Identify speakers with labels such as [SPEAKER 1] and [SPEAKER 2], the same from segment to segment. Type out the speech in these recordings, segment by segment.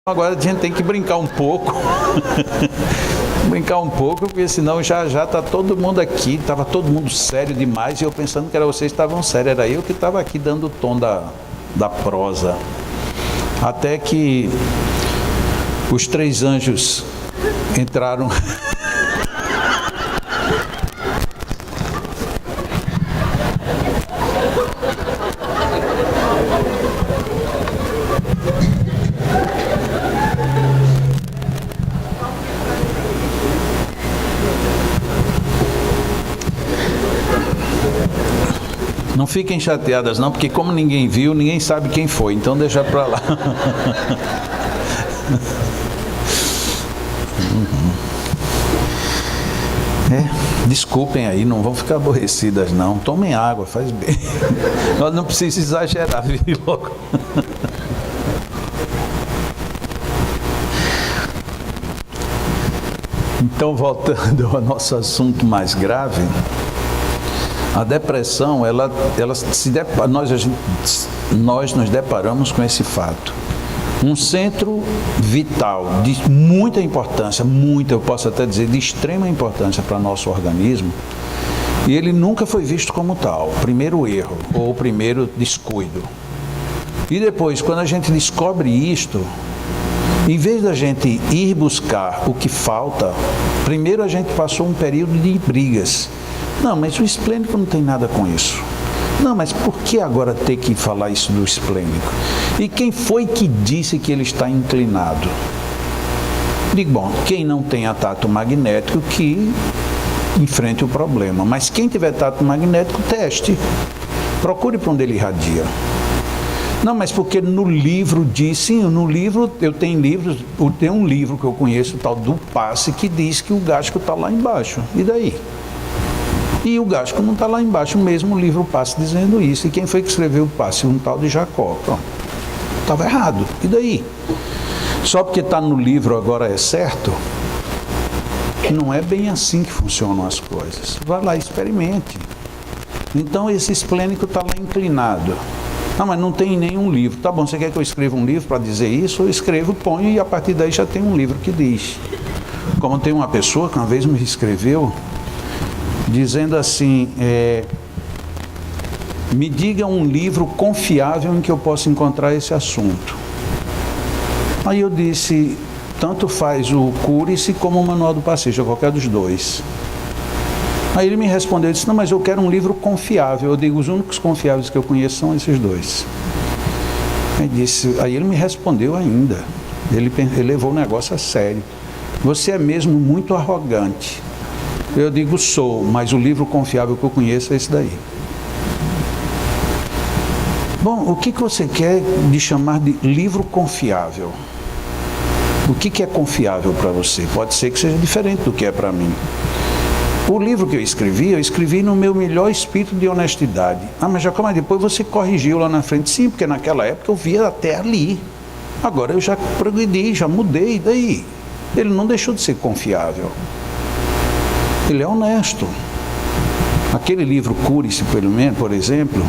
[SPEAKER 1] Agora a gente tem que brincar um pouco. Brincar um pouco, porque senão já está todo mundo aqui, estava todo mundo sério demais, e eu pensando que era vocês que estavam sérios, era eu que estava aqui dando o tom da prosa. Até que os 3 anjos entraram. Não fiquem chateadas não, porque como ninguém viu, ninguém sabe quem foi, então deixa pra lá. Desculpem aí, não vão ficar aborrecidas não, tomem água, faz bem. Nós não precisamos exagerar, viu logo. Então, voltando ao nosso assunto mais grave, a depressão, nós nos deparamos com esse fato. Um centro vital de muita importância, eu posso até dizer, de extrema importância para nosso organismo, e ele nunca foi visto como tal, primeiro erro, ou primeiro descuido. E depois, quando a gente descobre isto, em vez da gente ir buscar o que falta, primeiro a gente passou um período de brigas. Não, mas o esplênico não tem nada com isso. Não, mas por que agora ter que falar isso do esplênico? E quem foi que disse que ele está inclinado? Digo, bom, quem não tem tato magnético que enfrente o problema. Mas quem tiver tato magnético, teste. Procure para onde ele irradia. Não, mas porque no livro diz, sim, no livro, eu tenho um livro que eu conheço, o tal do passe, que diz que o gástrico está lá embaixo. E daí? E o gástrico não está lá embaixo, mesmo o livro passe dizendo isso. E quem foi que escreveu o passe? Um tal de Jacó. Pronto. Estava errado. E daí? Só porque está no livro agora é certo? Não é bem assim que funcionam as coisas. Vá lá, experimente. Então esse esplênico está lá inclinado. Não, mas não tem nenhum livro. Tá bom, você quer que eu escreva um livro para dizer isso? Eu escrevo, ponho e a partir daí já tem um livro que diz. Como tem uma pessoa que uma vez me escreveu dizendo assim, me diga um livro confiável em que eu possa encontrar esse assunto. Aí eu disse, tanto faz o Cure-se como o Manual do Passista, qualquer dos dois. Aí ele me respondeu, disse, não, mas eu quero um livro confiável. Eu digo, os únicos confiáveis que eu conheço são esses dois. Aí ele me respondeu ainda, ele levou o negócio a sério. Você é mesmo muito arrogante. Eu digo, sou, mas o livro confiável que eu conheço é esse daí. Bom, o que você quer de chamar de livro confiável? O que é confiável para você? Pode ser que seja diferente do que é para mim. O livro que eu escrevi no meu melhor espírito de honestidade. Ah, mas Jacó, mas depois você corrigiu lá na frente. Sim, porque naquela época eu via até ali. Agora eu já progredi, já mudei, e daí? Ele não deixou de ser confiável. Ele é honesto. Aquele livro Cure-se, por exemplo,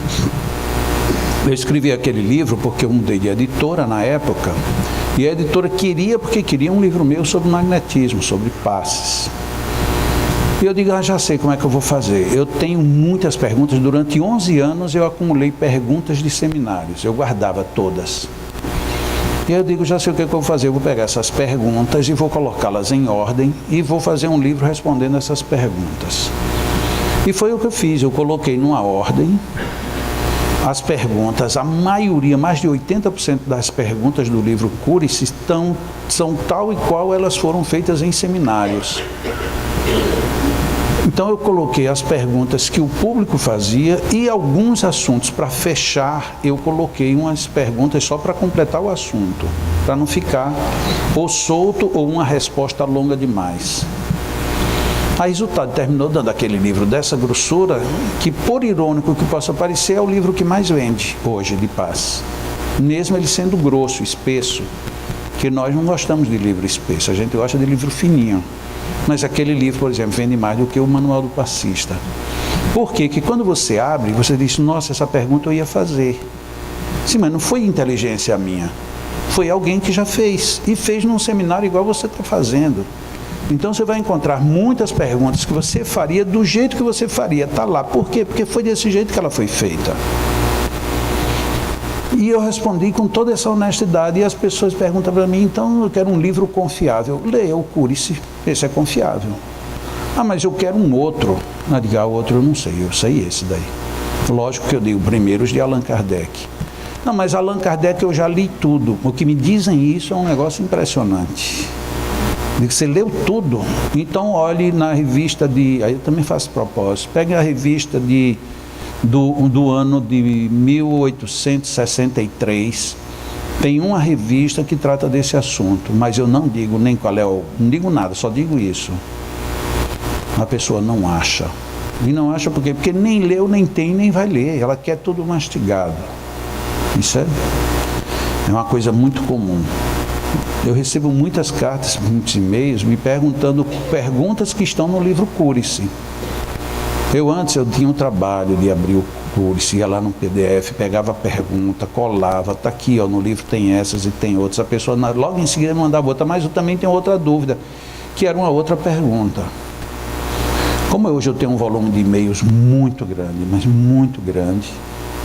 [SPEAKER 1] eu escrevi aquele livro porque eu mudei de editora na época, e a editora queria um livro meu sobre magnetismo, sobre passes. E eu digo, já sei como é que eu vou fazer. Eu tenho muitas perguntas, durante 11 anos eu acumulei perguntas de seminários, eu guardava todas. E eu digo, já sei o que eu vou fazer, eu vou pegar essas perguntas e vou colocá-las em ordem e vou fazer um livro respondendo essas perguntas. E foi o que eu fiz, eu coloquei numa ordem as perguntas, a maioria, mais de 80% das perguntas do livro Cure-se são tal e qual elas foram feitas em seminários. Então eu coloquei as perguntas que o público fazia e alguns assuntos para fechar, eu coloquei umas perguntas só para completar o assunto, para não ficar ou solto ou uma resposta longa demais. A resultado terminou dando aquele livro dessa grossura, que por irônico que possa parecer, é o livro que mais vende hoje de paz. Mesmo ele sendo grosso, espesso, que nós não gostamos de livro espesso, a gente gosta de livro fininho. Mas aquele livro, por exemplo, vende mais do que o Manual do Passista. Por quê? Que quando você abre, você diz, nossa, essa pergunta eu ia fazer. Sim, mas não foi inteligência minha. foi alguém que já fez, e fez num seminário igual você está fazendo. Então você vai encontrar muitas perguntas que você faria do jeito que você faria, está lá. Por quê? Porque foi desse jeito que ela foi feita. E eu respondi com toda essa honestidade, e as pessoas perguntam para mim, então eu quero um livro confiável. Leia o Cure-se, esse é confiável. Ah, mas eu quero um outro. O outro eu não sei, eu sei esse daí. Lógico que eu dei o primeiro, os de Allan Kardec. Não, mas Allan Kardec eu já li tudo. O que me dizem isso é um negócio impressionante. Você leu tudo? Então olhe na revista de... Aí eu também faço propósito. Pegue a revista do ano de 1863. Tem uma revista que trata desse assunto, mas eu não digo nem qual é o... Não digo nada, só digo isso. A pessoa não acha. E não acha por quê? Porque nem leu, nem tem, nem vai ler. Ela quer tudo mastigado. Isso é uma coisa muito comum. Eu recebo muitas cartas, muitos e-mails me perguntando perguntas que estão no livro Cure-se. Antes eu tinha um trabalho de abrir o Cure-se, ia lá no PDF, pegava a pergunta, colava, está aqui, ó, no livro tem essas e tem outras. A pessoa logo em seguida me mandava outra, mas eu também tenho outra dúvida, que era uma outra pergunta. Como hoje eu tenho um volume de e-mails muito grande, mas muito grande,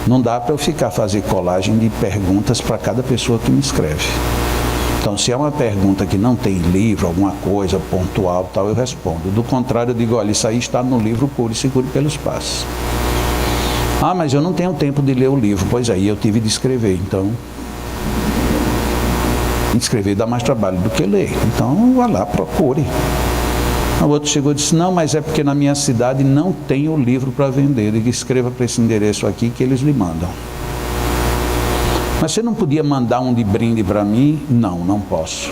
[SPEAKER 1] não dá para eu fazer colagem de perguntas para cada pessoa que me escreve. Então, se é uma pergunta que não tem livro, alguma coisa pontual, tal, eu respondo. Do contrário, eu digo, olha, isso aí está no livro Cure-se, Cure pelos Passos. Ah, mas eu não tenho tempo de ler o livro. Pois aí, eu tive de escrever, então... Escrever dá mais trabalho do que ler. Então, vá lá, procure. O outro chegou e disse, não, mas é porque na minha cidade não tem o livro para vender. Ele escreva para esse endereço aqui que eles lhe mandam. Mas você não podia mandar um de brinde para mim? Não, não posso.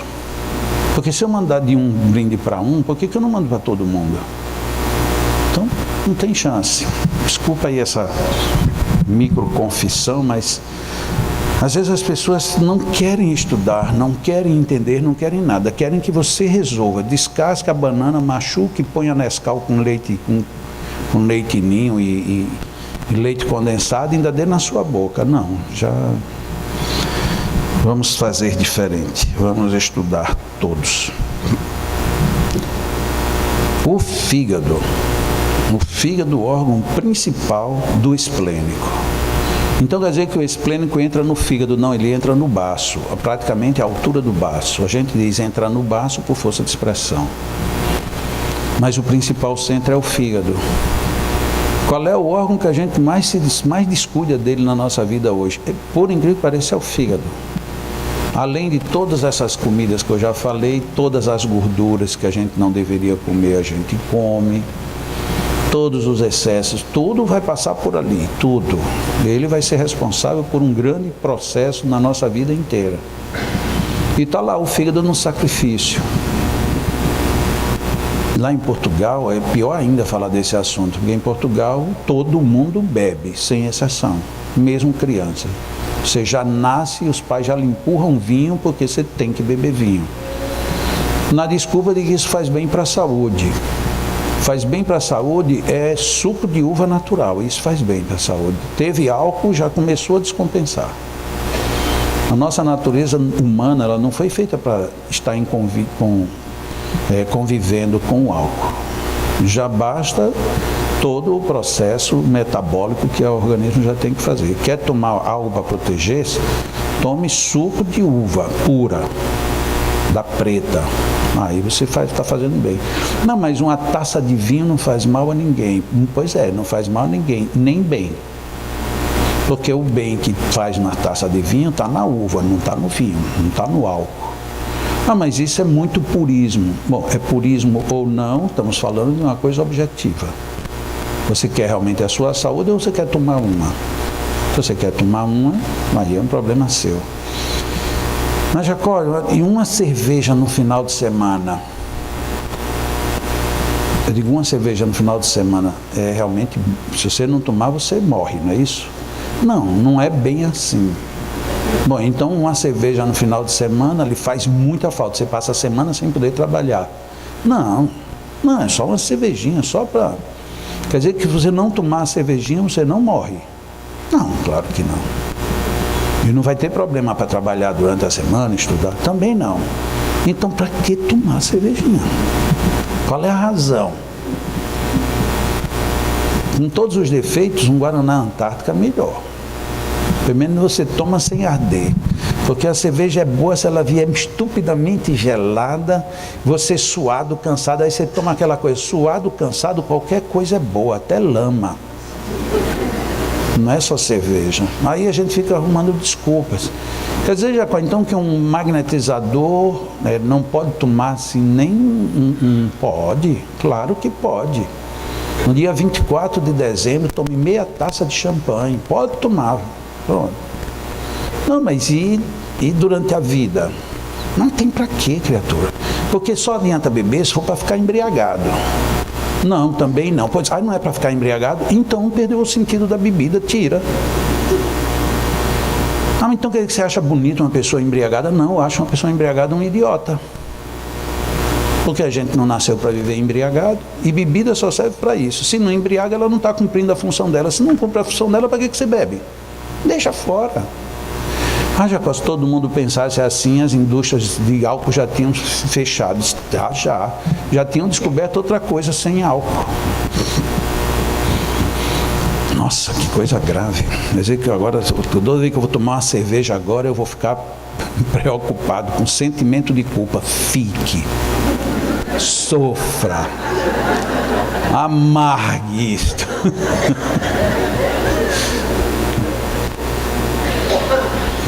[SPEAKER 1] Porque se eu mandar de um brinde para por que eu não mando para todo mundo? Então, não tem chance. Desculpa aí essa microconfissão, mas... Às vezes as pessoas não querem estudar, não querem entender, não querem nada. Querem que você resolva. Descasque a banana, machuque, ponha Nescau com leite ninho e leite condensado e ainda dê na sua boca. Não, já... Vamos fazer diferente. Vamos estudar todos. O fígado. O fígado é o órgão principal do esplênico. Então quer dizer que o esplênico entra no fígado? Não, ele entra no baço, praticamente à altura do baço. A gente diz entrar no baço por força de expressão. Mas o principal centro é o fígado. Qual é o órgão que a gente mais descuida dele na nossa vida hoje? Por incrível que pareça, é o fígado. Além de todas essas comidas que eu já falei, todas as gorduras que a gente não deveria comer, a gente come. Todos os excessos, tudo vai passar por ali, tudo. Ele vai ser responsável por um grande processo na nossa vida inteira. E está lá o fígado no sacrifício. Lá em Portugal, é pior ainda falar desse assunto, porque em Portugal todo mundo bebe, sem exceção, mesmo criança. Você já nasce e os pais já lhe empurram vinho porque você tem que beber vinho. Na desculpa de que isso faz bem para a saúde. Faz bem para a saúde é suco de uva natural, isso faz bem para a saúde. Teve álcool, já começou a descompensar. A nossa natureza humana, ela não foi feita para estar convivendo com o álcool. Já basta todo o processo metabólico que o organismo já tem que fazer. Quer tomar algo para proteger-se? Tome suco de uva pura, da preta. Aí você está fazendo bem. Não, mas uma taça de vinho não faz mal a ninguém. Pois é, não faz mal a ninguém, nem bem. Porque o bem que faz na taça de vinho está na uva, não está no vinho, não está no álcool. Ah, mas isso é muito purismo. Bom, é purismo ou não, estamos falando de uma coisa objetiva. Você quer realmente a sua saúde ou você quer tomar uma? Se você quer tomar uma, aí é um problema seu. Mas, Jacó, e uma cerveja no final de semana? Eu digo, uma cerveja no final de semana é realmente, se você não tomar, você morre, não é isso? Não, não é bem assim. Bom, então uma cerveja no final de semana lhe faz muita falta. Você passa a semana sem poder trabalhar. Não, é só uma cervejinha, só para... Quer dizer que se você não tomar a cervejinha, você não morre. Não, claro que não. E não vai ter problema para trabalhar durante a semana, estudar? Também não. Então, para que tomar cervejinha? Qual é a razão? Com todos os defeitos, um Guaraná Antártica é melhor. Pelo menos você toma sem arder. Porque a cerveja é boa se ela vier estupidamente gelada, você suado, cansado, aí você toma aquela coisa, suado, cansado, qualquer coisa é boa, até lama. Não é só cerveja. Aí a gente fica arrumando desculpas. Quer dizer, Jacó, então que um magnetizador não pode tomar assim nem pode? Claro que pode. No dia 24 de dezembro, tome meia taça de champanhe. Pode tomar. Pronto. Não, mas e durante a vida? Não tem para quê, criatura? Porque só adianta beber se for para ficar embriagado. Não, também não. Pois, não é para ficar embriagado? Então perdeu o sentido da bebida, tira. Então quer dizer que você acha bonito uma pessoa embriagada? Não, eu acho uma pessoa embriagada um idiota. Porque a gente não nasceu para viver embriagado e bebida só serve para isso. Se não embriaga, ela não está cumprindo a função dela. Se não cumpre a função dela, para que você bebe? Deixa fora. Já se todo mundo pensasse assim, as indústrias de álcool já tinham fechado. Já tinham descoberto outra coisa sem álcool. Nossa, que coisa grave. Quer dizer que agora, toda vez que eu vou tomar uma cerveja agora, eu vou ficar preocupado com sentimento de culpa. Fique. Sofra. Amargue isto.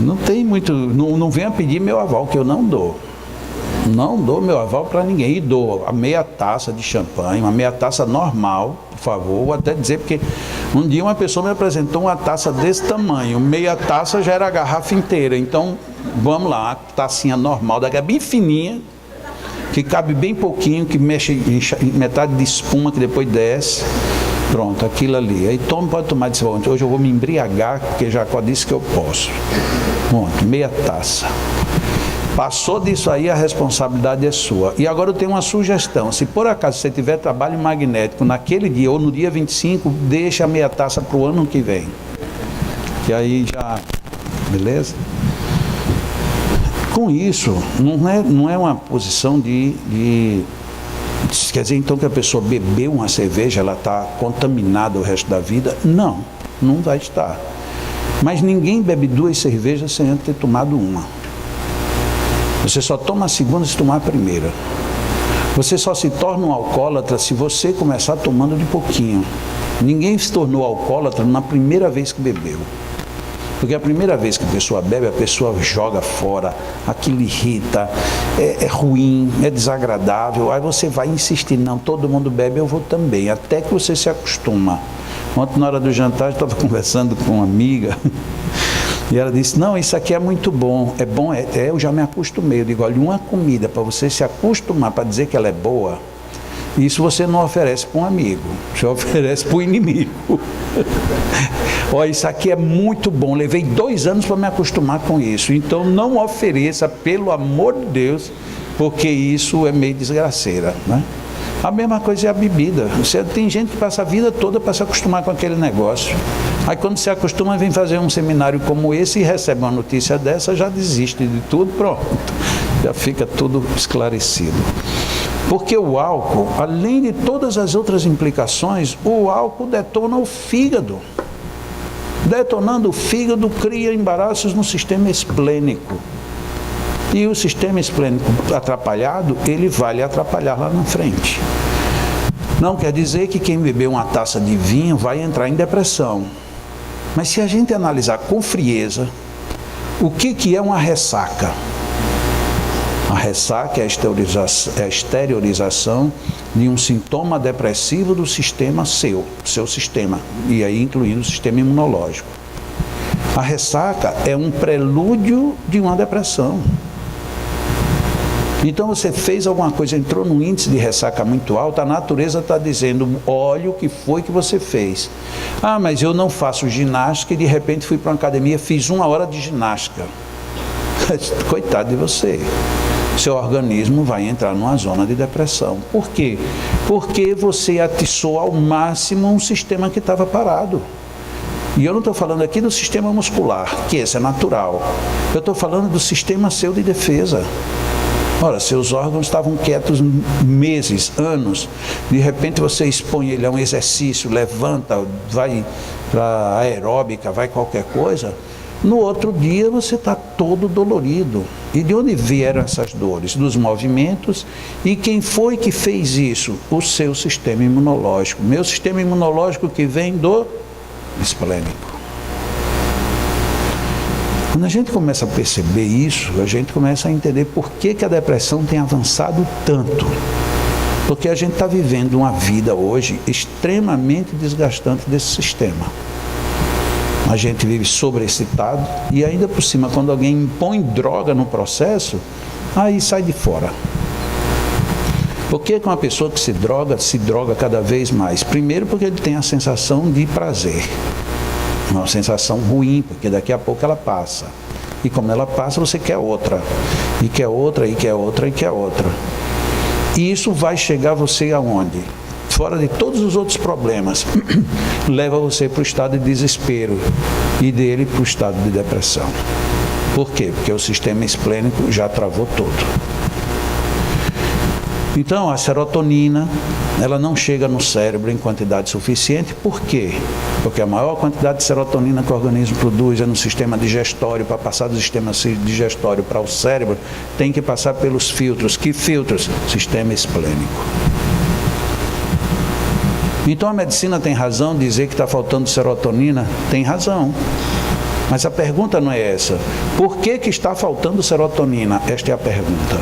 [SPEAKER 1] Não tem muito, não venha pedir meu aval, que eu não dou. Não dou meu aval para ninguém. E dou a meia taça de champanhe, uma meia taça normal, por favor. Vou até dizer, porque um dia uma pessoa me apresentou uma taça desse tamanho. Meia taça já era a garrafa inteira. Então, vamos lá, uma tacinha normal, daqui é bem fininha, que cabe bem pouquinho, que mexe em metade de espuma, que depois desce. Pronto, aquilo ali. Aí pode tomar de hoje eu vou me embriagar, porque Jacó disse que eu posso. Pronto, meia taça. Passou disso aí, a responsabilidade é sua. E agora eu tenho uma sugestão. Se por acaso você tiver trabalho magnético naquele dia ou no dia 25, deixa a meia taça para o ano que vem. E aí já... Beleza? Com isso, não é uma posição quer dizer então que a pessoa bebeu uma cerveja, ela está contaminada o resto da vida? Não, não vai estar. Mas ninguém bebe 2 cervejas sem antes ter tomado uma. Você só toma a segunda se tomar a primeira. Você só se torna um alcoólatra se você começar tomando de pouquinho. Ninguém se tornou alcoólatra na primeira vez que bebeu. Porque a primeira vez que a pessoa bebe, a pessoa joga fora, aquilo irrita, é ruim, é desagradável. Aí você vai insistir, não, todo mundo bebe, eu vou também, até que você se acostuma. Ontem, na hora do jantar, eu estava conversando com uma amiga, e ela disse, não, isso aqui é muito bom, eu já me acostumei. Eu digo, olha, uma comida para você se acostumar, para dizer que ela é boa, isso você não oferece para um amigo, você oferece para o inimigo. Olha, isso aqui é muito bom, levei 2 anos para me acostumar com isso, então não ofereça, pelo amor de Deus, porque isso é meio desgraceira, né? A mesma coisa é a bebida. Tem gente que passa a vida toda para se acostumar com aquele negócio. Aí quando se acostuma, vem fazer um seminário como esse e recebe uma notícia dessa, já desiste de tudo, pronto, já fica tudo esclarecido. Porque o álcool, além de todas as outras implicações, o álcool detona o fígado. Detonando o fígado, cria embaraços no sistema esplênico. E o sistema esplênico atrapalhado, ele vai lhe atrapalhar lá na frente. Não quer dizer que quem bebeu uma taça de vinho vai entrar em depressão. Mas se a gente analisar com frieza, o que é uma ressaca? A ressaca é a exteriorização de um sintoma depressivo do sistema seu sistema, e aí incluindo o sistema imunológico. A ressaca é um prelúdio de uma depressão. Então você fez alguma coisa, entrou num índice de ressaca muito alto, a natureza está dizendo, olha o que foi que você fez. Mas eu não faço ginástica e de repente fui para uma academia, fiz 1 hora de ginástica. Coitado de você. Seu organismo vai entrar numa zona de depressão. Por quê? Porque você atiçou ao máximo um sistema que estava parado. E eu não estou falando aqui do sistema muscular, que esse é natural. Eu estou falando do sistema seu de defesa. Ora, seus órgãos estavam quietos meses, anos. De repente você expõe ele a um exercício, levanta, vai para aeróbica, vai qualquer coisa. No outro dia você está todo dolorido. E de onde vieram essas dores? Dos movimentos. E quem foi que fez isso? O seu sistema imunológico. Meu sistema imunológico que vem do esplênico. Quando a gente começa a perceber isso, a gente começa a entender por que a depressão tem avançado tanto. Porque a gente está vivendo uma vida hoje extremamente desgastante desse sistema. A gente vive sobreexcitado e ainda por cima, quando alguém impõe droga no processo, aí sai de fora. Por que uma pessoa que se droga cada vez mais? Primeiro porque ele tem a sensação de prazer. Uma sensação ruim, porque daqui a pouco ela passa. E como ela passa, você quer outra. E quer outra, e quer outra, e quer outra. E isso vai chegar você aonde? Fora de todos os outros problemas, leva você para o estado de desespero e dele para o estado de depressão. Por quê? Porque o sistema esplênico já travou todo. Então, a serotonina, ela não chega no cérebro em quantidade suficiente. Por quê? Porque a maior quantidade de serotonina que o organismo produz é no sistema digestório. Para passar do sistema digestório para o cérebro, tem que passar pelos filtros. Que filtros? Sistema esplênico. Então a medicina tem razão de dizer que está faltando serotonina? Tem razão. Mas a pergunta não é essa. Por que está faltando serotonina? Esta é a pergunta.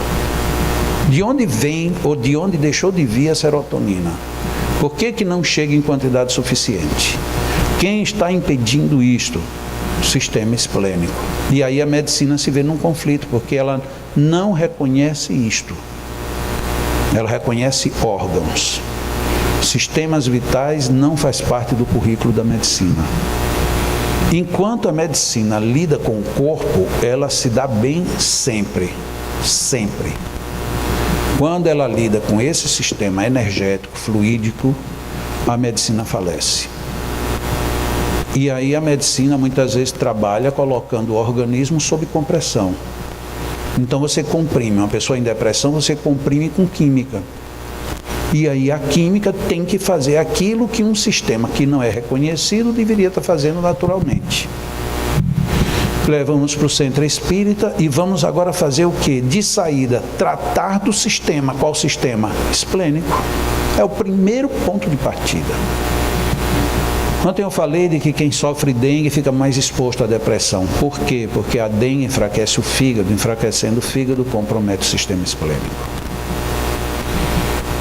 [SPEAKER 1] De onde vem ou de onde deixou de vir a serotonina? Por que não chega em quantidade suficiente? Quem está impedindo isto? O sistema esplênico. E aí a medicina se vê num conflito, porque ela não reconhece isto. Ela reconhece órgãos. Sistemas vitais não faz parte do currículo da medicina. Enquanto a medicina lida com o corpo, ela se dá bem sempre. Sempre. Quando ela lida com esse sistema energético, fluídico, a medicina falece. E aí a medicina muitas vezes trabalha colocando o organismo sob compressão. Então você comprime, uma pessoa em depressão, você comprime com química. E aí a química tem que fazer aquilo que um sistema que não é reconhecido deveria estar fazendo naturalmente. Levamos para o centro espírita e vamos agora fazer o quê? De saída, tratar do sistema. Qual sistema? Esplênico. É o primeiro ponto de partida. Ontem eu falei de que quem sofre dengue fica mais exposto à depressão. Por quê? Porque a dengue enfraquece o fígado, enfraquecendo o fígado compromete o sistema esplênico.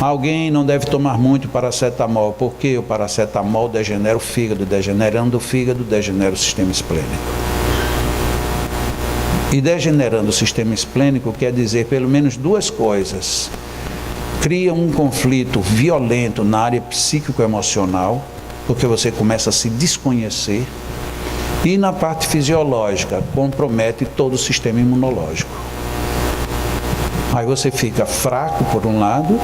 [SPEAKER 1] Alguém não deve tomar muito paracetamol, porque o paracetamol degenera o fígado, degenerando o fígado, degenera o sistema esplênico. E degenerando o sistema esplênico quer dizer pelo menos duas coisas. Cria um conflito violento na área psíquico-emocional, porque você começa a se desconhecer, e na parte fisiológica, compromete todo o sistema imunológico. Aí você fica fraco por um lado,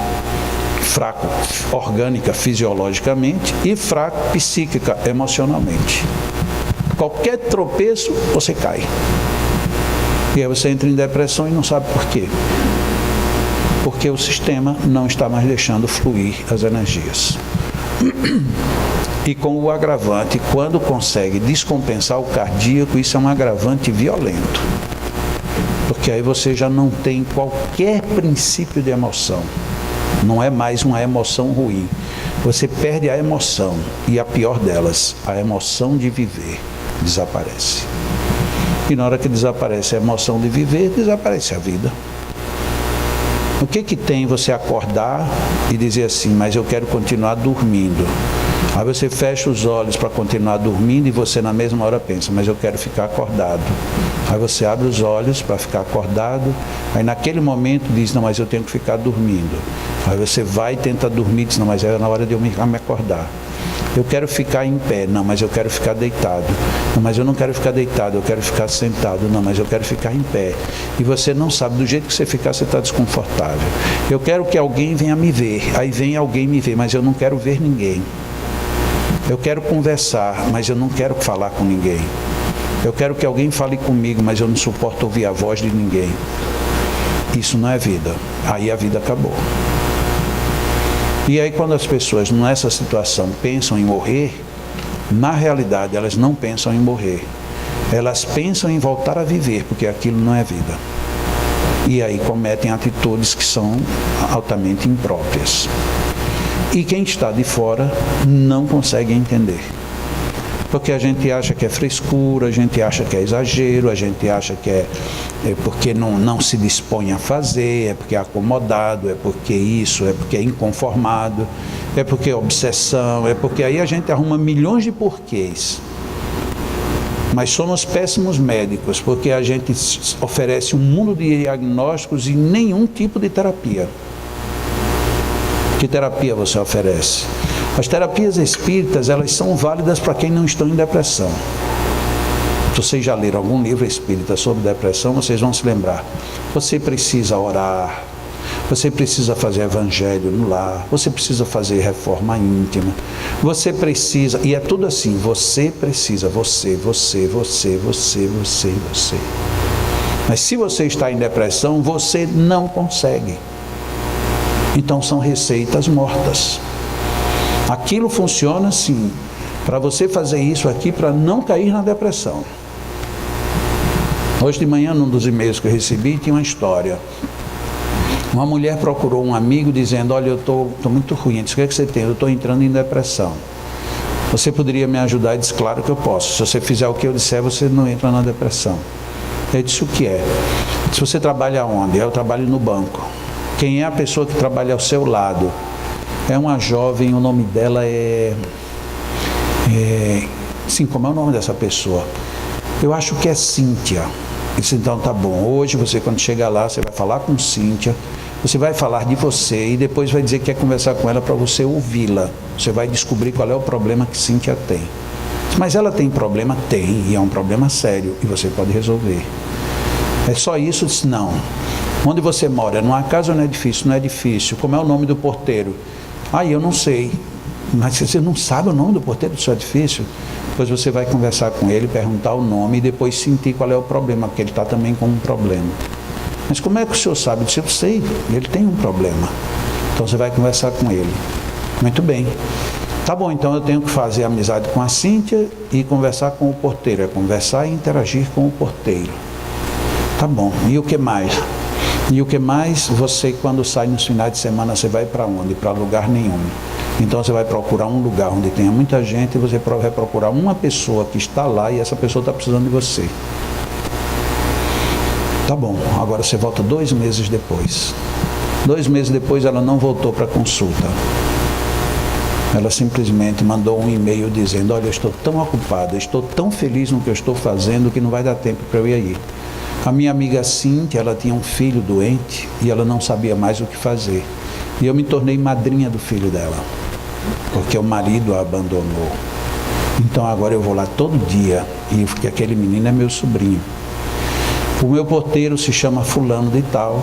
[SPEAKER 1] fraco orgânica, fisiologicamente, e fraco psíquica, emocionalmente. Qualquer tropeço, você cai. E aí você entra em depressão e não sabe por quê. Porque o sistema não está mais deixando fluir as energias. E com o agravante, quando consegue descompensar o cardíaco, isso é um agravante violento. Porque aí você já não tem qualquer princípio de emoção. Não é mais uma emoção ruim. Você perde a emoção. E a pior delas, a emoção de viver, desaparece. E na hora que desaparece a emoção de viver, desaparece a vida. O que tem você acordar e dizer assim, mas eu quero continuar dormindo? Aí você fecha os olhos para continuar dormindo e você na mesma hora pensa, mas eu quero ficar acordado. Aí você abre os olhos para ficar acordado, aí naquele momento diz, não, mas eu tenho que ficar dormindo. Aí você vai e tenta dormir e diz, não, mas é na hora de eu me acordar. Eu quero ficar em pé, não, mas eu quero ficar deitado. Não, mas eu não quero ficar deitado, eu quero ficar sentado. Não, mas eu quero ficar em pé. E você não sabe, do jeito que você ficar, você está desconfortável. Eu quero que alguém venha me ver. Aí vem alguém me ver, mas eu não quero ver ninguém. Eu quero conversar, mas eu não quero falar com ninguém. Eu quero que alguém fale comigo, mas eu não suporto ouvir a voz de ninguém. Isso não é vida. Aí a vida acabou. E aí quando as pessoas nessa situação pensam em morrer, na realidade elas não pensam em morrer. Elas pensam em voltar a viver, porque aquilo não é vida. E aí cometem atitudes que são altamente impróprias. E quem está de fora não consegue entender. Porque a gente acha que é frescura, a gente acha que é exagero, a gente acha que é porque não se dispõe a fazer, é porque é acomodado, é porque isso, é porque é inconformado, é porque é obsessão, é porque aí a gente arruma milhões de porquês. Mas somos péssimos médicos, porque a gente oferece um mundo de diagnósticos e nenhum tipo de terapia. Que terapia você oferece? As terapias espíritas, elas são válidas para quem não está em depressão. Se vocês já leram algum livro espírita sobre depressão, vocês vão se lembrar. Você precisa orar, você precisa fazer evangelho no lar, você precisa fazer reforma íntima, você precisa, e é tudo assim, você precisa, você. Mas se você está em depressão, você não consegue. Então são receitas mortas. Aquilo funciona assim, para você fazer isso aqui para não cair na depressão. Hoje de manhã, num dos e-mails que eu recebi, tinha uma história. Uma mulher procurou um amigo dizendo, olha, eu estou muito ruim. Eu disse, o que é que você tem? Eu estou entrando em depressão. Você poderia me ajudar? Eu disse, claro que eu posso. Se você fizer o que eu disser, você não entra na depressão. Eu disse, o que é? Se você trabalha onde? Eu trabalho no banco. Quem é a pessoa que trabalha ao seu lado? É uma jovem, o nome dela sim, como é o nome dessa pessoa? Eu acho que é Cíntia. Eu disse, então tá bom, hoje você quando chegar lá, você vai falar com Cíntia, você vai falar de você e depois vai dizer que quer conversar com ela para você ouvi-la. Você vai descobrir qual é o problema que Cíntia tem. Mas ela tem problema? Tem, e é um problema sério, e você pode resolver. É só isso? Eu disse, não. Onde você mora? Numa casa ou não é difícil? Não é difícil. Como é o nome do porteiro? Eu não sei. Mas você não sabe o nome do porteiro do seu edifício? Depois você vai conversar com ele, perguntar o nome e depois sentir qual é o problema, porque ele está também com um problema. Mas como é que o senhor sabe? Eu disse, eu sei, ele tem um problema. Então você vai conversar com ele. Muito bem. Tá bom, então eu tenho que fazer amizade com a Cíntia e conversar com o porteiro. É conversar e interagir com o porteiro. Tá bom, e o que mais? E o que mais? Você, quando sai nos finais de semana, você vai para onde? Para lugar nenhum. Então você vai procurar um lugar onde tenha muita gente e você vai procurar uma pessoa que está lá e essa pessoa está precisando de você. Tá bom, agora você volta 2 meses depois. 2 meses depois ela não voltou para a consulta. Ela simplesmente mandou um e-mail dizendo, olha, eu estou tão ocupada, estou tão feliz no que eu estou fazendo que não vai dar tempo para eu ir aí. A minha amiga Cíntia, ela tinha um filho doente e ela não sabia mais o que fazer. E eu me tornei madrinha do filho dela, porque o marido a abandonou. Então agora eu vou lá todo dia, e porque aquele menino é meu sobrinho. O meu porteiro se chama fulano de tal,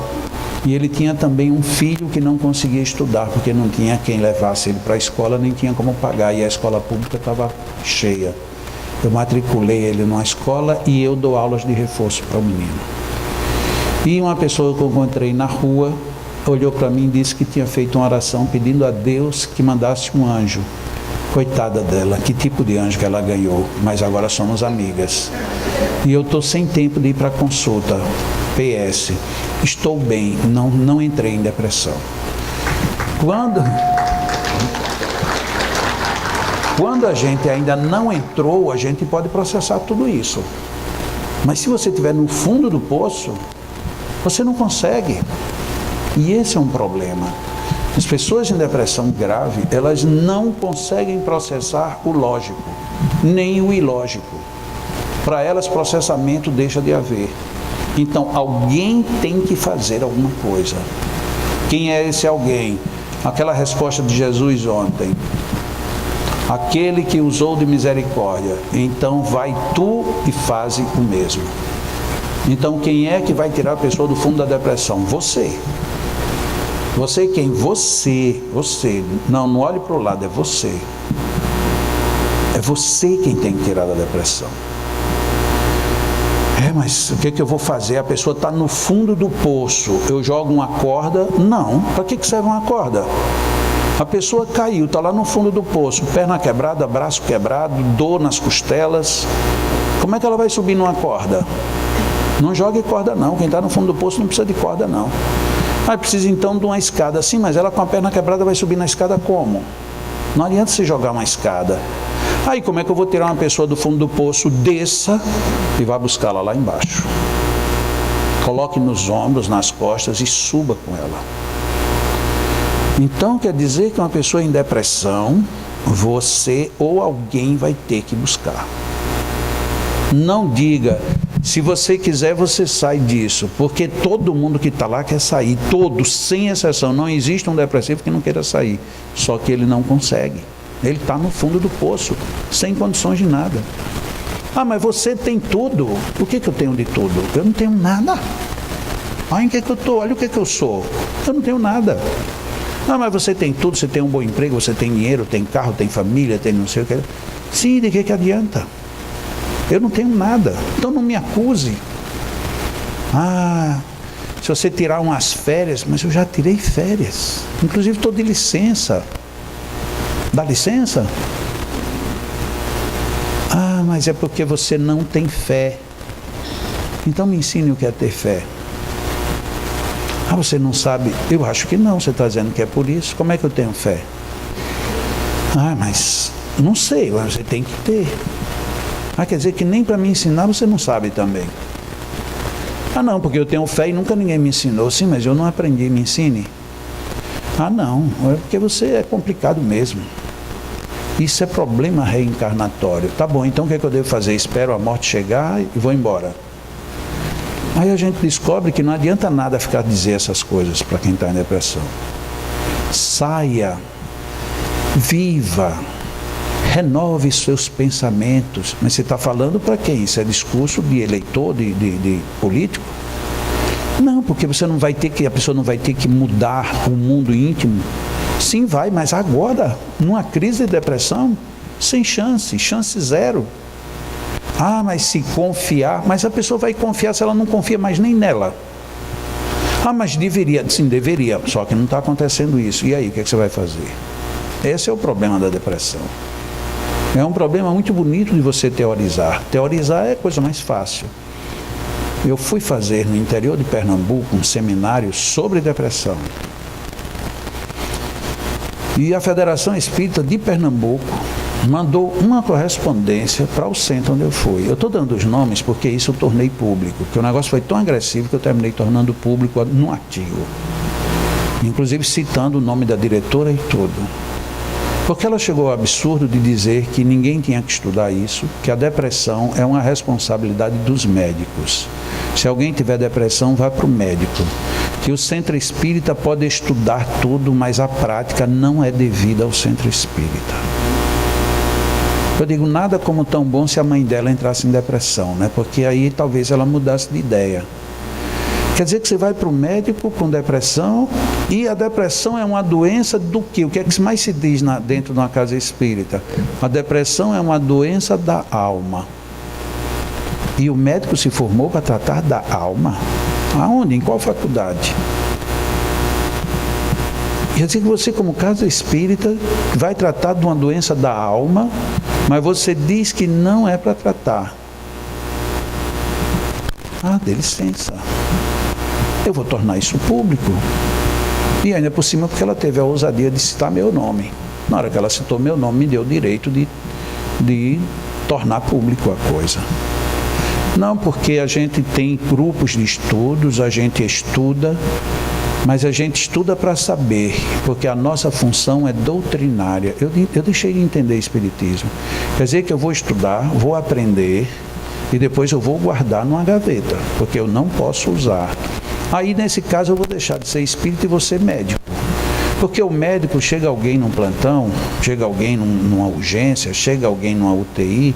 [SPEAKER 1] e ele tinha também um filho que não conseguia estudar, porque não tinha quem levasse ele para a escola, nem tinha como pagar, e a escola pública estava cheia. Eu matriculei ele numa escola e eu dou aulas de reforço para o menino. E uma pessoa que eu encontrei na rua olhou para mim e disse que tinha feito uma oração pedindo a Deus que mandasse um anjo. Coitada dela, que tipo de anjo que ela ganhou, mas agora somos amigas. E eu estou sem tempo de ir para a consulta. PS, estou bem, não entrei em depressão. Quando a gente ainda não entrou, a gente pode processar tudo isso. Mas se você estiver no fundo do poço, você não consegue. E esse é um problema. As pessoas em depressão grave, elas não conseguem processar o lógico, nem o ilógico. Para elas, processamento deixa de haver. Então, alguém tem que fazer alguma coisa. Quem é esse alguém? Aquela resposta de Jesus ontem. Aquele que usou de misericórdia, então vai tu e faze o mesmo. Então quem é que vai tirar a pessoa do fundo da depressão? Você. Você quem? Você. Não olhe para o lado, é você. É você quem tem que tirar da depressão. Mas o que eu vou fazer? A pessoa está no fundo do poço, eu jogo uma corda? Não. Para que serve uma corda? A pessoa caiu, está lá no fundo do poço, perna quebrada, braço quebrado, dor nas costelas. Como é que ela vai subir numa corda? Não jogue corda não, quem está no fundo do poço não precisa de corda não. Precisa então de uma escada. Sim, mas ela com a perna quebrada vai subir na escada como? Não adianta você jogar uma escada. Aí como é que eu vou tirar uma pessoa do fundo do poço? Desça e vá buscá-la lá embaixo. Coloque nos ombros, nas costas e suba com ela. Então quer dizer que uma pessoa em depressão, você ou alguém vai ter que buscar. Não diga, se você quiser você sai disso, porque todo mundo que está lá quer sair, todos, sem exceção. Não existe um depressivo que não queira sair, só que ele não consegue. Ele está no fundo do poço, sem condições de nada. Mas você tem tudo. O que eu tenho de tudo? Eu não tenho nada. Olha em que eu estou, olha o que eu sou. Eu não tenho nada. Mas você tem tudo, você tem um bom emprego, você tem dinheiro, tem carro, tem família, tem não sei o que. Sim, de que adianta? Eu não tenho nada. Então não me acuse. Se você tirar umas férias, mas eu já tirei férias. Inclusive estou de licença. Dá licença? Mas é porque você não tem fé. Então me ensine o que é ter fé. Você não sabe? Eu acho que não, você está dizendo que é por isso. Como é que eu tenho fé? Mas não sei, você tem que ter. Quer dizer que nem para me ensinar você não sabe também. Não, porque eu tenho fé e nunca ninguém me ensinou. Sim, mas eu não aprendi, me ensine. Não, é porque você é complicado mesmo. Isso é problema reencarnatório. Tá bom, então o que eu devo fazer? Espero a morte chegar e vou embora. Aí a gente descobre que não adianta nada ficar dizer essas coisas para quem está em depressão. Saia, viva, renove seus pensamentos. Mas você está falando para quem? Isso é discurso de eleitor, de político? Não, porque você não vai ter que, a pessoa não vai ter que mudar o mundo íntimo. Sim, vai, mas agora, numa crise de depressão, sem chance zero. Mas se confiar, mas a pessoa vai confiar se ela não confia mais nem nela. Mas deveria, sim, deveria, só que não está acontecendo isso. E aí, o que você vai fazer? Esse é o problema da depressão. É um problema muito bonito de você teorizar. Teorizar é a coisa mais fácil. Eu fui fazer no interior de Pernambuco um seminário sobre depressão. E a Federação Espírita de Pernambuco mandou uma correspondência para o centro onde eu fui. Eu estou dando os nomes porque isso eu tornei público, porque o negócio foi tão agressivo que eu terminei tornando público num artigo. Inclusive citando o nome da diretora e tudo. Porque ela chegou ao absurdo de dizer que ninguém tinha que estudar isso, que a depressão é uma responsabilidade dos médicos. Se alguém tiver depressão, vá para o médico. Que o centro espírita pode estudar tudo, mas a prática não é devida ao centro espírita. Eu digo, nada como tão bom se a mãe dela entrasse em depressão, né? Porque aí talvez ela mudasse de ideia. Quer dizer que você vai para o médico com depressão, e a depressão é uma doença do quê? O que é que mais se diz dentro de uma casa espírita? A depressão é uma doença da alma. E o médico se formou para tratar da alma? Aonde? Em qual faculdade? Quer dizer que você, como casa espírita, vai tratar de uma doença da alma, mas você diz que não é para tratar. Dê licença. Eu vou tornar isso público. E ainda por cima porque ela teve a ousadia de citar meu nome. Na hora que ela citou meu nome, me deu o direito de tornar público a coisa. Não, porque a gente tem grupos de estudos, a gente estuda, mas a gente estuda para saber, porque a nossa função é doutrinária. Eu deixei de entender espiritismo. Quer dizer que eu vou estudar, vou aprender, e depois eu vou guardar numa gaveta, porque eu não posso usar. Aí, nesse caso, eu vou deixar de ser espírita e vou ser médico. Porque o médico, chega alguém num plantão, chega alguém numa urgência, chega alguém numa UTI,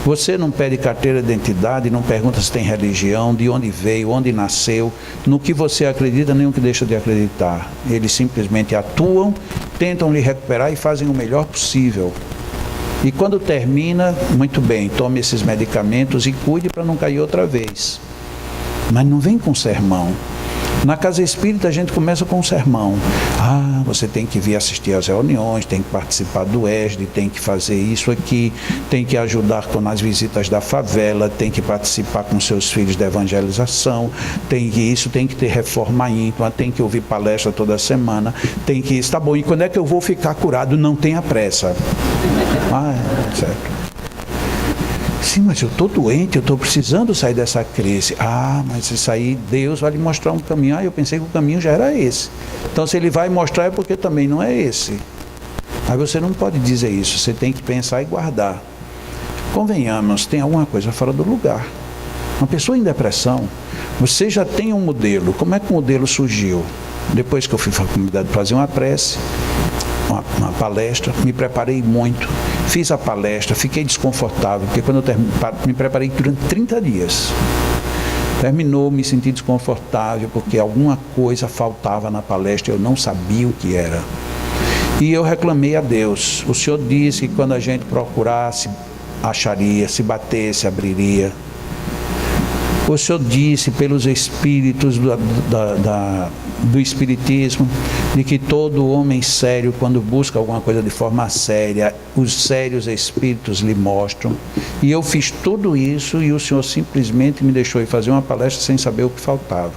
[SPEAKER 1] você não pede carteira de identidade, não pergunta se tem religião, de onde veio, onde nasceu, no que você acredita, nem o que deixa de acreditar. Eles simplesmente atuam, tentam lhe recuperar e fazem o melhor possível. E quando termina, muito bem, tome esses medicamentos e cuide para não cair outra vez. Mas não vem com sermão. Na casa espírita a gente começa com um sermão. Ah, você tem que vir assistir às reuniões, tem que participar do ESD, tem que fazer isso aqui, tem que ajudar nas visitas da favela, tem que participar com seus filhos da evangelização, tem que isso, tem que ter reforma íntima, tem que ouvir palestra toda semana, tem que isso. Tá bom, e quando é que eu vou ficar curado? Não tenha pressa. Ah, certo. Sim, mas eu estou doente, eu estou precisando sair dessa crise. Ah, mas isso aí, Deus vai lhe mostrar um caminho. Ah, eu pensei que o caminho já era esse. Então, se Ele vai mostrar é porque também não é esse. Aí você não pode dizer isso, você tem que pensar e guardar. Convenhamos, tem alguma coisa fora do lugar. Uma pessoa em depressão, você já tem um modelo. Como é que o modelo surgiu? Depois que eu fui convidado para fazer uma prece, uma palestra, me preparei muito, fiz a palestra, fiquei desconfortável, porque quando eu me preparei durante 30 dias. Terminou, me senti desconfortável, porque alguma coisa faltava na palestra, eu não sabia o que era. E eu reclamei a Deus. O Senhor disse que quando a gente procurasse, acharia, se batesse, abriria. O Senhor disse pelos espíritos do Espiritismo, de que todo homem sério, quando busca alguma coisa de forma séria, os sérios espíritos lhe mostram. E eu fiz tudo isso e o Senhor simplesmente me deixou ir fazer uma palestra sem saber o que faltava.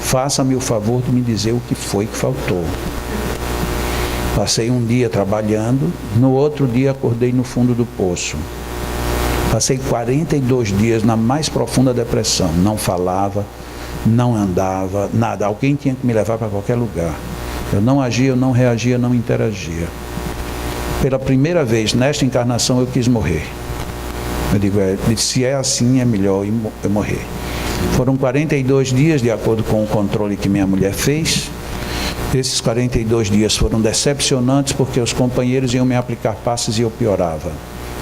[SPEAKER 1] Faça-me o favor de me dizer o que foi que faltou. Passei um dia trabalhando, no outro dia acordei no fundo do poço. Passei 42 dias na mais profunda depressão, não falava, não andava, nada. Alguém tinha que me levar para qualquer lugar. Eu não agia, eu não reagia, não interagia. Pela primeira vez nesta encarnação eu quis morrer. Eu digo, se é assim é melhor eu morrer. Foram 42 dias de acordo com o controle que minha mulher fez. Esses 42 dias foram decepcionantes porque os companheiros iam me aplicar passes e eu piorava.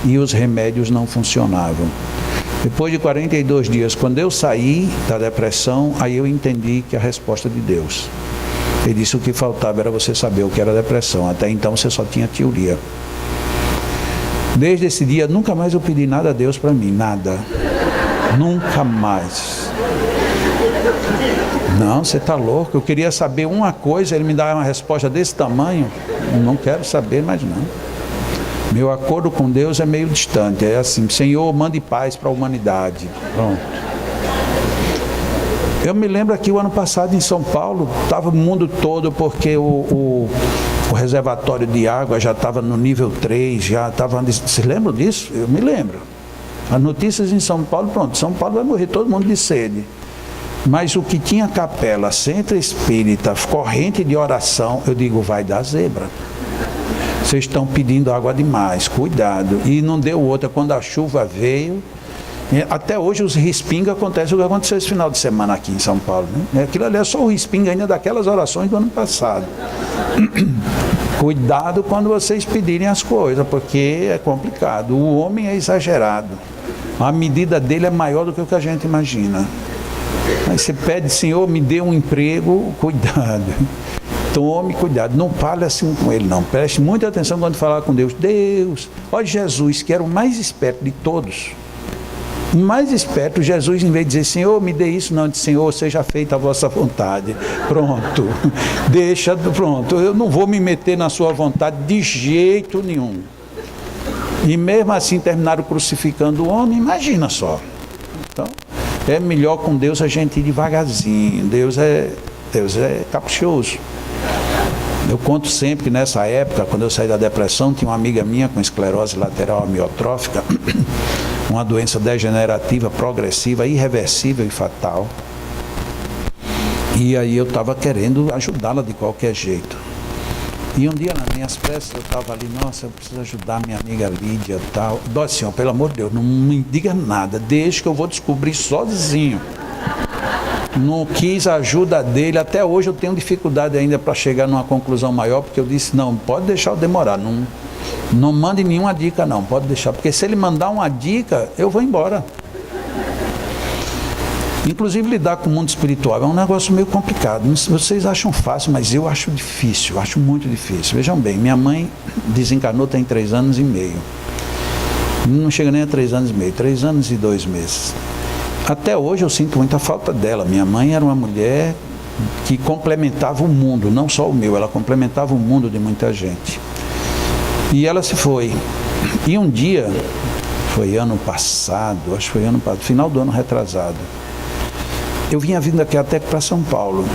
[SPEAKER 1] E os remédios não funcionavam. Depois de 42 dias, quando eu saí da depressão, aí eu entendi que a resposta de Deus. Ele disse: o que faltava era você saber o que era depressão. Até então você só tinha teoria. Desde esse dia, nunca mais eu pedi nada a Deus para mim, nada. Nunca mais. Não, você está louco. Eu queria saber uma coisa, ele me dá uma resposta desse tamanho. Não quero saber mais não. Meu acordo com Deus é meio distante. É assim: Senhor, mande paz para a humanidade. Pronto. Eu me lembro aqui o ano passado em São Paulo, estava o mundo todo porque o reservatório de água já estava no nível 3, já estava... Vocês lembram disso? Eu me lembro. As notícias em São Paulo, pronto, São Paulo vai morrer todo mundo de sede. Mas o que tinha capela, centro espírita, corrente de oração, eu digo, vai dar zebra. Vocês estão pedindo água demais, cuidado. E não deu outra, quando a chuva veio, até hoje os respingos acontecem o que aconteceu esse final de semana aqui em São Paulo, né? Aquilo ali é só o respingo ainda daquelas orações do ano passado. Cuidado quando vocês pedirem as coisas, porque é complicado. O homem é exagerado. A medida dele é maior do que o que a gente imagina. Aí você pede: Senhor, me dê um emprego, cuidado. Tome cuidado, não fale assim com ele não. Preste muita atenção quando falar com Deus. Deus, olha Jesus, que era o mais esperto de todos. O mais esperto, Jesus, em vez de dizer: Senhor, me dê isso, não, disse: Senhor, seja feita a vossa vontade. Pronto, pronto, eu não vou me meter na sua vontade de jeito nenhum. E mesmo assim terminaram crucificando o homem, imagina só. Então, é melhor com Deus a gente ir devagarzinho. Deus é caprichoso. Eu conto sempre que nessa época, quando eu saí da depressão, tinha uma amiga minha com esclerose lateral amiotrófica, uma doença degenerativa, progressiva, irreversível e fatal. E aí eu estava querendo ajudá-la de qualquer jeito. E um dia, nas minhas preces, eu estava ali: nossa, eu preciso ajudar minha amiga Lídia e tal. Dó, Senhor, pelo amor de Deus, não me diga nada, deixa que eu vou descobrir sozinho. Não quis a ajuda dele. Até hoje eu tenho dificuldade ainda para chegar numa conclusão maior, porque eu disse: não, pode deixar eu demorar, não mande nenhuma dica não, pode deixar, porque se ele mandar uma dica, eu vou embora. Inclusive lidar com o mundo espiritual é um negócio meio complicado. Vocês acham fácil, mas eu acho difícil, acho muito difícil. Vejam bem, minha mãe desencarnou tem 3 anos e meio. Não chega nem a 3 anos e meio, 3 anos e 2 meses. Até hoje eu sinto muita falta dela. Minha mãe era uma mulher que complementava o mundo, não só o meu, ela complementava o mundo de muita gente. E ela se foi. E um dia, foi ano passado, acho que foi ano passado, final do ano retrasado, eu vinha vindo aqui até para São Paulo.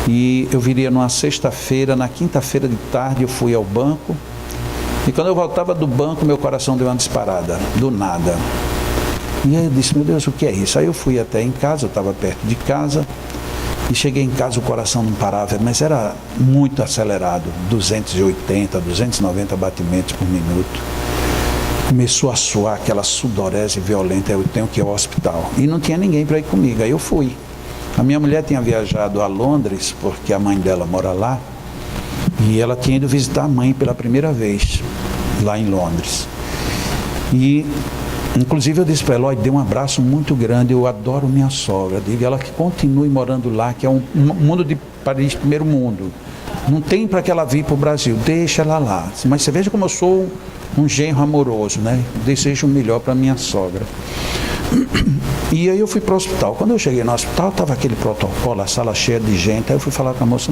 [SPEAKER 1] E eu viria numa sexta-feira, na quinta-feira de tarde eu fui ao banco. E quando eu voltava do banco, meu coração deu uma disparada, do nada. E aí eu disse, meu Deus, o que é isso? Aí eu fui até em casa, eu estava perto de casa. E cheguei em casa, o coração não parava, mas era muito acelerado, 280, 290 batimentos por minuto. Começou a suar aquela sudorese violenta, eu tenho que ir ao hospital. E não tinha ninguém para ir comigo, aí eu fui. A minha mulher tinha viajado a Londres, porque a mãe dela mora lá, e ela tinha ido visitar a mãe pela primeira vez, lá em Londres. E inclusive eu disse para ela, dei um abraço muito grande, eu adoro minha sogra, digo ela que continue morando lá, que é um mundo de Paris, primeiro mundo. Não tem para que ela vir para o Brasil, deixa ela lá. Mas você veja como eu sou um genro amoroso, né? Desejo o melhor para minha sogra. E aí eu fui para o hospital. Quando eu cheguei no hospital, estava aquele protocolo, a sala cheia de gente. Aí eu fui falar com a moça,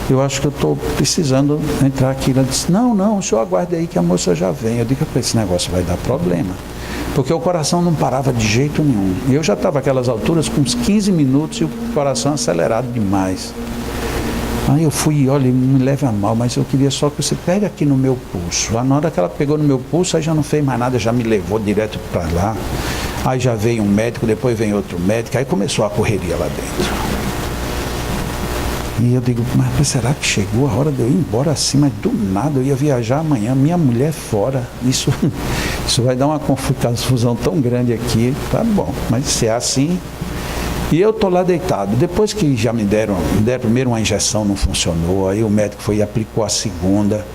[SPEAKER 1] eu acho que eu estou precisando entrar aqui. Ela disse, não, o senhor aguarde aí que a moça já vem. Eu digo, esse negócio vai dar problema. Porque o coração não parava de jeito nenhum. E eu já estava àquelas alturas com uns 15 minutos e o coração acelerado demais. Aí eu fui, olha, me leve a mal, mas eu queria só que você pegue aqui no meu pulso. Na hora que ela pegou no meu pulso, aí já não fez mais nada, já me levou direto para lá. Aí já veio um médico, depois vem outro médico, aí começou a correria lá dentro. E eu digo, mas será que chegou a hora de eu ir embora assim? Mas do nada, eu ia viajar amanhã, minha mulher fora. Isso vai dar uma confusão tão grande aqui. Tá bom, mas se é assim... E eu estou lá deitado. Depois que já me deram primeiro uma injeção, não funcionou. Aí o médico foi e aplicou a segunda.